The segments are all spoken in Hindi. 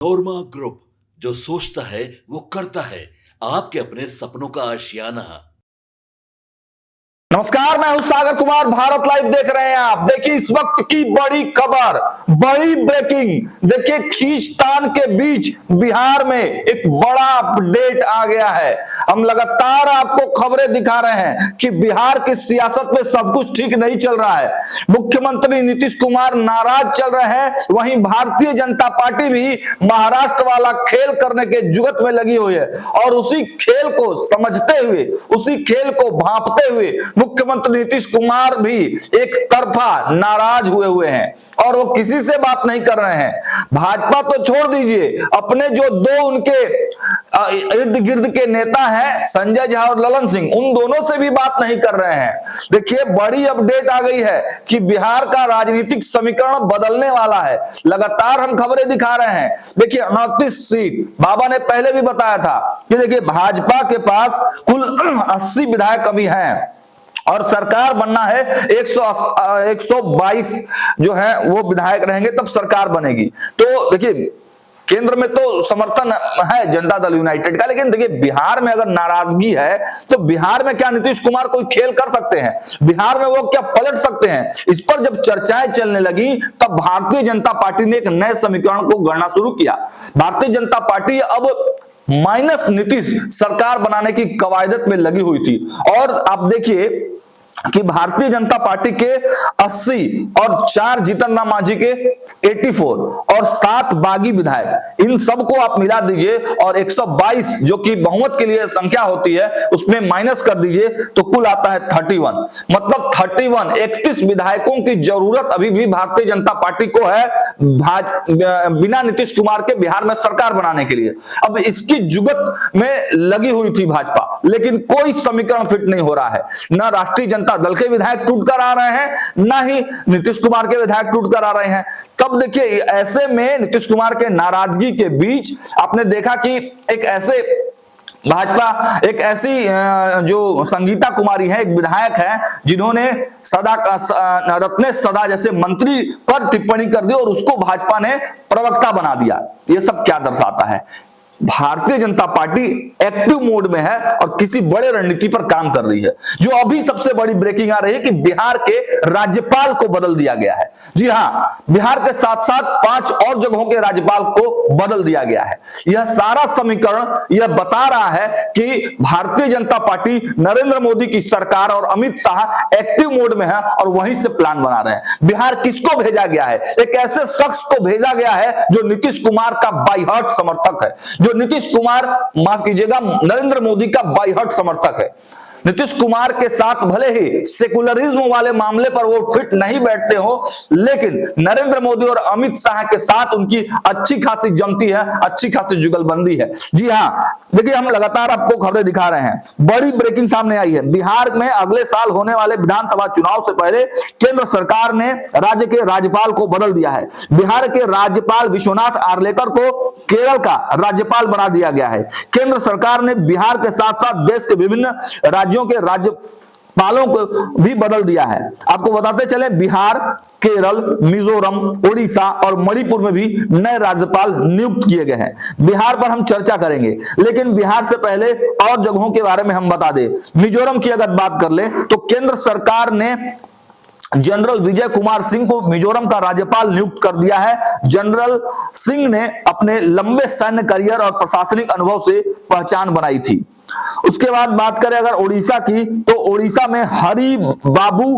नोरमा ग्रुप, जो सोचता है वो करता है। आपके अपने सपनों का आशियाना। नमस्कार, मैं हूं सागर कुमार। भारत लाइव देख रहे हैं आप। देखिए इस वक्त की बड़ी खबर, बड़ी ब्रेकिंग। देखिए खींचतान के बीच बिहार में एक बड़ा अपडेट आ गया है। हम लगातार आपको खबरें दिखा रहे हैं कि बिहार की सियासत में सब कुछ ठीक नहीं चल रहा है। मुख्यमंत्री नीतीश कुमार नाराज चल रहे हैं, वहीं भारतीय जनता पार्टी भी महाराष्ट्र वाला खेल करने के जुगत में लगी हुई है और उसी खेल को समझते हुए, उसी खेल को भांपते हुए मुख्यमंत्री नीतीश कुमार भी एक तरफा नाराज हुए हैं और वो किसी से बात नहीं कर रहे हैं। भाजपा तो छोड़ दीजिए, अपने जो दो उनके इर्द गिर्द के नेता हैं संजय झा और ललन सिंह, उन दोनों से भी बात नहीं कर रहे हैं। देखिए बड़ी अपडेट आ गई है कि बिहार का राजनीतिक समीकरण बदलने वाला है। लगातार हम खबरें दिखा रहे हैं। देखिए 29 सीट, बाबा ने पहले भी बताया था कि देखिए भाजपा के पास कुल 80 विधायक अभी हैं और सरकार बनना है 122 जो है वो विधायक रहेंगे तब सरकार बनेगी। तो देखिए केंद्र में तो समर्थन है जनता दल यूनाइटेड का, लेकिन देखिए बिहार में अगर नाराजगी है तो बिहार में क्या नीतीश कुमार कोई खेल कर सकते हैं? बिहार में वो क्या पलट सकते हैं? इस पर जब चर्चाएं चलने लगी तब भारतीय जनता पार्टी ने एक नए समीकरण को गढ़ना शुरू किया। भारतीय जनता पार्टी अब माइनस नीतीश सरकार बनाने की कवायदत में लगी हुई थी और आप देखिए कि भारतीय जनता पार्टी के 80 और 4 जीतन राम मांझी के 84 और 7 बागी विधायक, इन सबको आप मिला दीजिए और 122 जो कि बहुमत के लिए संख्या होती है उसमें माइनस कर दीजिए तो कुल आता है 31। मतलब 31 विधायकों की जरूरत अभी भी भारतीय जनता पार्टी को है बिना नीतीश कुमार के बिहार में सरकार बनाने के लिए। अब इसकी जुगत में लगी हुई थी भाजपा, लेकिन कोई समीकरण फिट नहीं हो रहा है। न राष्ट्रीय जनता दल के विधायक टूट कर आ रहे हैं, ना ही नीतीश कुमार के विधायक टूट कर आ रहे हैं। तब देखिए ऐसे में नीतीश कुमार के नाराजगी के बीच आपने देखा कि एक ऐसे भाजपा एक ऐसी जो संगीता कुमारी है, एक विधायक है जिन्होंने सदा रत्नेश सदा जैसे मंत्री पर टिप्पणी कर दी और उसको भाजपा ने प्रवक्ता बना दिया। ये सब क्या दर्शाता है? Bharatiya Janata party active mode में है और किसी बड़े रणनीति पर काम कर रही है। जो अभी सबसे बड़ी ब्रेकिंग आ रही है कि बिहार के राज्यपाल को बदल दिया गया है। जी हां, बिहार के साथ साथ 5 और जगहों के राज्यपाल को बदल दिया गया है। यह सारा समीकरण यह बता रहा है कि भारतीय जनता पार्टी, नरेंद्र मोदी की सरकार और अमित शाह एक्टिव मोड में है और वहीं से प्लान बना रहे हैं। बिहार किसको भेजा गया है? एक ऐसे शख्स को भेजा गया है जो नीतीश कुमार का बाई हार्ट समर्थक है, जो नीतीश कुमार, माफ कीजिएगा, नरेंद्र मोदी का बाई हार्ट समर्थक है। नीतीश कुमार के साथ भले ही सेकुलरिज्म वाले मामले पर वो फिट नहीं बैठते हो, लेकिन नरेंद्र मोदी और अमित शाह के साथ उनकी अच्छी खासी जमती है, अच्छी खासी जुगलबंदी है। जी हां, देखिए हम लगातार आपको खबरें दिखा रहे हैं। बड़ी ब्रेकिंग सामने आई है। बिहार में अगले साल होने वाले विधानसभा चुनाव से पहले केंद्र सरकार ने राज्य के राज्यपाल को बदल दिया है। बिहार के राज्यपाल विश्वनाथ आर्लेकर को केरल का राज्यपाल बना दिया गया है। केंद्र सरकार ने बिहार के साथ साथ देश के विभिन्न राज्यों के राज्यपालों को भी बदल दिया है। आपको बताते चले, बिहार, केरल, मिजोरम, उड़ीसा और मणिपुर में भी नए राज्यपाल नियुक्त किए गए हैं। बिहार पर हम चर्चा करेंगे, लेकिन बिहार से पहले और जगहों के बारे में हम बता दें। मिजोरम की अगर बात कर ले तो केंद्र सरकार ने जनरल विजय कुमार सिंह को मिजोरम का राज्यपाल नियुक्त कर दिया है। जनरल सिंह ने अपने लंबे सैन्य करियर और प्रशासनिक अनुभव से पहचान बनाई थी। उसके बाद बात करें अगर उड़ीसा की, तो उड़ीसा में हरि बाबू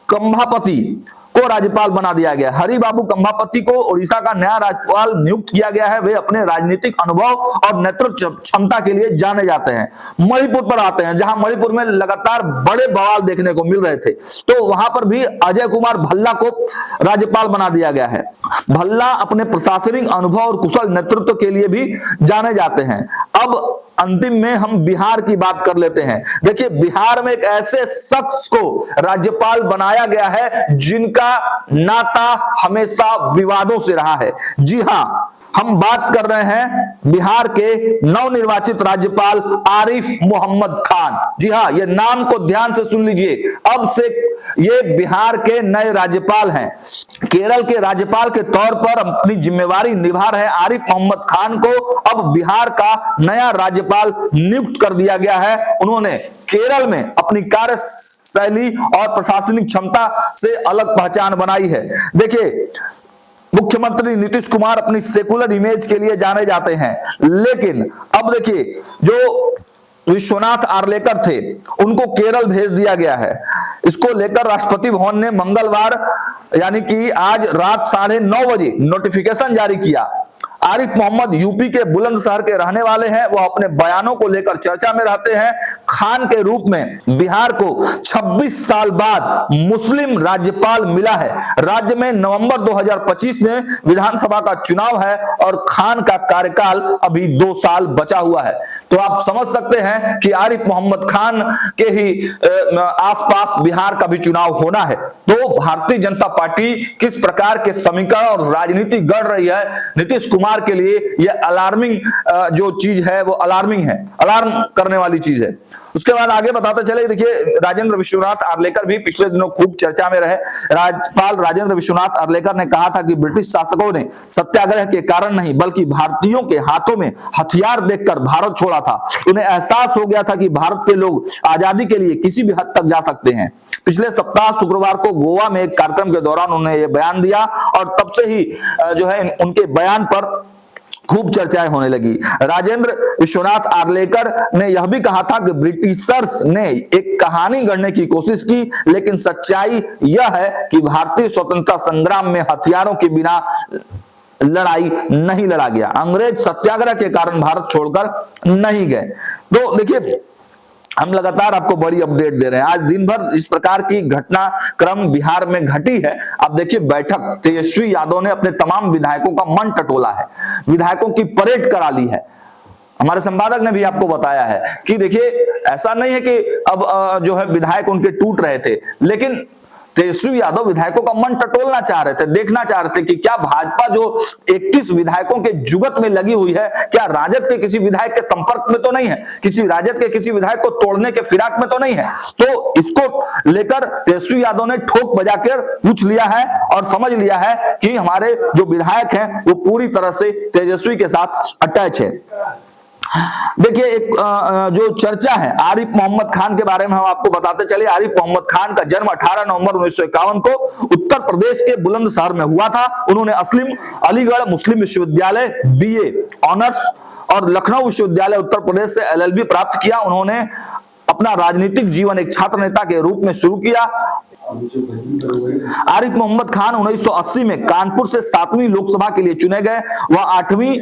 कंभापति को राज्यपाल बना दिया गया। हरि बाबू कंभापति को उड़ीसा का नया राज्यपाल नियुक्त किया गया है। वे अपने राजनीतिक अनुभव और नेतृत्व क्षमता के लिए जाने जाते हैं। मणिपुर पर आते हैं, जहां मणिपुर में लगातार बड़े बवाल देखने को मिल रहे थे, तो वहां पर भी अजय कुमार भल्ला को राज्यपाल बना दिया गया है। भल्ला अपने प्रशासनिक अनुभव और कुशल नेतृत्व के लिए भी जाने जाते हैं। अब अंतिम में हम बिहार की बात कर लेते हैं। देखिए बिहार में एक ऐसे शख्स को राज्यपाल बनाया गया है जिनका नाता हमेशा विवादों से रहा है। जी हां, हम बात कर रहे हैं बिहार के नवनिर्वाचित राज्यपाल आरिफ मोहम्मद खान। जी हाँ, ये नाम को ध्यान से सुन लीजिए, अब से ये बिहार के नए राज्यपाल हैं। केरल के राज्यपाल के तौर पर अपनी जिम्मेवारी निभा रहे आरिफ मोहम्मद खान को अब बिहार का नया राज्यपाल नियुक्त कर दिया गया है। उन्होंने केरल में अपनी कार्यशैली और प्रशासनिक क्षमता से अलग पहचान बनाई है। देखिए, मुख्यमंत्री नीतीश कुमार अपनी सेकुलर इमेज के लिए जाने जाते हैं, लेकिन अब देखिए जो विश्वनाथ आर्लेकर थे उनको केरल भेज दिया गया है। इसको लेकर राष्ट्रपति भवन ने मंगलवार यानी कि आज रात 9:30 बजे नोटिफिकेशन जारी किया। आरिफ मोहम्मद यूपी के बुलंदशहर के रहने वाले हैं। वह अपने बयानों को लेकर चर्चा में रहते हैं। खान के रूप में बिहार को 26 साल बाद मुस्लिम राज्यपाल मिला है। राज्य में नवंबर 2025 में विधानसभा का चुनाव है और खान का कार्यकाल अभी 2 साल बचा हुआ है। तो आप समझ सकते हैं कि आरिफ मोहम्मद खान के ही आसपास बिहार का भी चुनाव होना है। तो भारतीय जनता पार्टी किस प्रकार के समीकरण और राजनीति गढ़ रही है, नीतीश कुमार के लिए यह अलार्मिंग जो चीज है वो अलार्मिंग है, अलार्म करने वाली चीज है। उसके बाद आगे बताते चले, देखिए राजेंद्र विश्वनाथ आर्लेकर भी पिछले दिनों खूब चर्चा में रहे। राज्यपाल राजेंद्र विश्वनाथ आर्लेकर ने कहा था कि ब्रिटिश शासकों ने सत्याग्रह के कारण नहीं बल्कि भारतीयों के हाथों में हथियार देखकर भारत छोड़ा था। उन्हें एहसास हो गया था कि भारत के लोग आजादी के लिए किसी भी हद तक जा सकते हैं। पिछले सप्ताह शुक्रवार को गोवा में एक कार्यक्रम के दौरान उन्होंने यह बयान दिया और तब से ही जो है उनके बयान पर खूब चर्चाएं होने लगी। राजेंद्र विश्वनाथ आर्लेकर ने यह भी कहा था कि ब्रिटिशर्स ने एक कहानी गढ़ने की कोशिश की, लेकिन सच्चाई यह है कि भारतीय स्वतंत्रता संग्राम में हथियारों के बिना लड़ाई नहीं लड़ा गया। अंग्रेज सत्याग्रह के कारण भारत छोड़कर नहीं गए। तो देखिए, हम लगातार आपको बड़ी अपडेट दे रहे हैं। आज दिन भर इस प्रकार की घटनाक्रम बिहार में घटी है। अब देखिए, बैठक तेजस्वी यादव ने अपने तमाम विधायकों का मन टटोला है, विधायकों की परेड करा ली है। हमारे संवादक ने भी आपको बताया है कि देखिए, ऐसा नहीं है कि अब जो है विधायक उनके टूट रहे थे, लेकिन तेजस्वी यादव विधायकों का मन टटोलना चाह रहे थे, देखना चाह रहे थे कि क्या भाजपा जो 31 विधायकों के जुगत में लगी हुई है, क्या राजद के किसी विधायक के संपर्क में तो नहीं है, किसी राजद के किसी विधायक को तोड़ने के फिराक में तो नहीं है। तो इसको लेकर तेजस्वी यादव ने ठोक बजाकर पूछ लिया है और समझ लिया है कि हमारे जो विधायक हैं वो पूरी तरह से तेजस्वी के साथ अटैच है। देखिए, एक जो चर्चा है आरिफ मोहम्मद खान के बारे में हम आपको बताते चले। आरिफ मोहम्मद खान का जन्म 18 नवंबर 1951 को उत्तर प्रदेश के बुलंदशहर में हुआ था। उन्होंने अलीगढ़ मुस्लिम विश्वविद्यालय BA ऑनर्स और लखनऊ विश्वविद्यालय उत्तर प्रदेश से LLB प्राप्त किया। उन्होंने अपना राजनीतिक जीवन एक छात्र नेता के रूप में शुरू किया। आरिफ मोहम्मद खान 1980 में कानपुर से 7वीं लोकसभा के लिए चुने गए। वह 8वीं,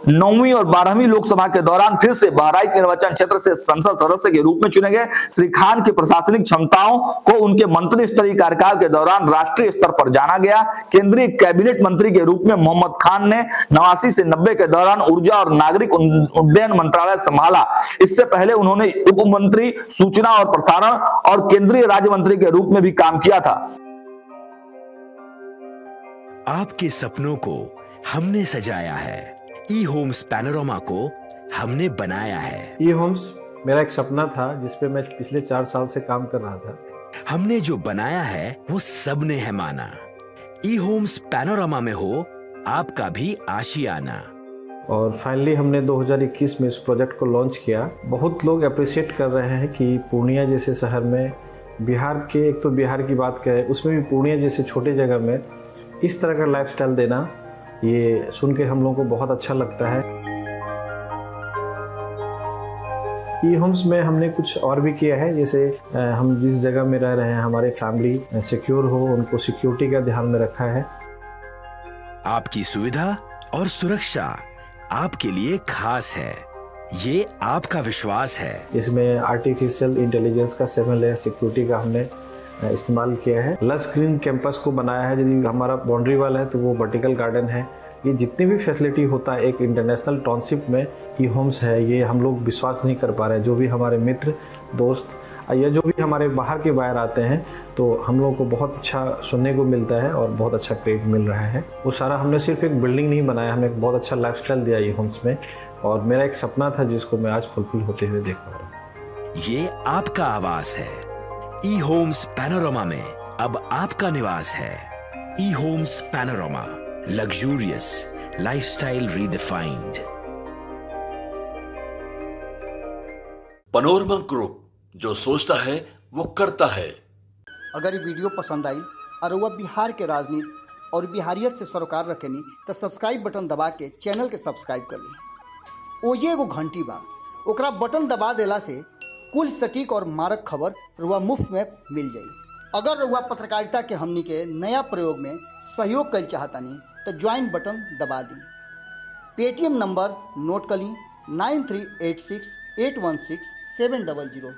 9वीं और 12वीं लोकसभा के दौरान फिर से बहराइच निर्वाचन क्षेत्र से संसद सदस्य के रूप में चुने गए। श्री खान की प्रशासनिक क्षमताओं को उनके मंत्री स्तरीय कार्यकाल के दौरान राष्ट्रीय स्तर पर जाना गया। केंद्रीय कैबिनेट मंत्री के रूप में मोहम्मद खान ने 89 से 90 के दौरान ऊर्जा और नागरिक उड्डयन मंत्रालय संभाला। इससे पहले उन्होंने उप मंत्री, सूचना और प्रसारण और केंद्रीय राज्य मंत्री के रूप में भी काम किया था। आपके सपनों को हमने सजाया है, ई होम्स पैनोरामा को हमने बनाया है। ई होम्स मेरा एक सपना था जिस पे मैं पिछले 4 साल से काम कर रहा था। हमने जो बनाया है वो सबने है माना। ई होम्स पैनोरामा में हो आपका भी आशियाना। और फाइनली हमने 2021 में इस प्रोजेक्ट को लॉन्च किया। बहुत लोग अप्रिशिएट कर रहे हैं कि पूर्णिया जैसे शहर में, बिहार के, एक तो बिहार की बात करें उसमें भी पूर्णिया जैसे छोटे जगह में इस तरह का लाइफस्टाइल देना, ये सुन के हम लोगों को बहुत अच्छा लगता है। ई होम्स में हमने कुछ और भी किया है, जैसे हम जिस जगह में रह रहे हैं हमारे फैमिली सिक्योर हो, उनको सिक्योरिटी का ध्यान में रखा है। आपकी सुविधा और सुरक्षा आपके लिए खास है, ये आपका विश्वास है। इसमें आर्टिफिशियल इंटेलिजेंस का 7 लेयर सिक्योरिटी का हमने इस्तेमाल किया है। लस ग्रीन कैंपस को बनाया है। यदि हमारा बाउंड्री वाल है तो वो वर्टिकल गार्डन है। ये जितनी भी फैसिलिटी होता है एक इंटरनेशनल टाउनशिप में ई होम्स है, ये हम लोग विश्वास नहीं कर पा रहे हैं। जो भी हमारे मित्र दोस्त या जो भी हमारे बाहर के बायर आते हैं तो हम लोगों को बहुत अच्छा सुनने को मिलता है और बहुत अच्छा क्रेडिट मिल रहा है। वो सारा हमने सिर्फ एक बिल्डिंग नहीं बनाया, हमें एक बहुत अच्छा लाइफस्टाइल दिया ई होम्स में, और मेरा एक सपना था जिसको मैं आज फुलफिल होते हुए देख पा रहा हूँ। ये आपका आवास है। ई होम्स पैनोरमा में अब आपका निवास है। E homes panorama, luxurious lifestyle redefined. Panorama group, जो सोचता है वो करता है। अगर ये वीडियो पसंद आई और वह बिहार के राजनीति और बिहारियत से सरोकार रखेनी तो सब्सक्राइब बटन दबा के चैनल के सब्सक्राइब कर ली। ओजे एगो घंटी बा, ओकरा बटन दबा देला से कुल सटीक और मारक खबर रुआ मुफ्त में मिल जाई। अगर रुआ पत्रकारिता के हमनी के नया प्रयोग में सहयोग कर चाहतानी तो ज्वाइन बटन दबा दी। पेटीएम नंबर नोट कर ली 9386816700।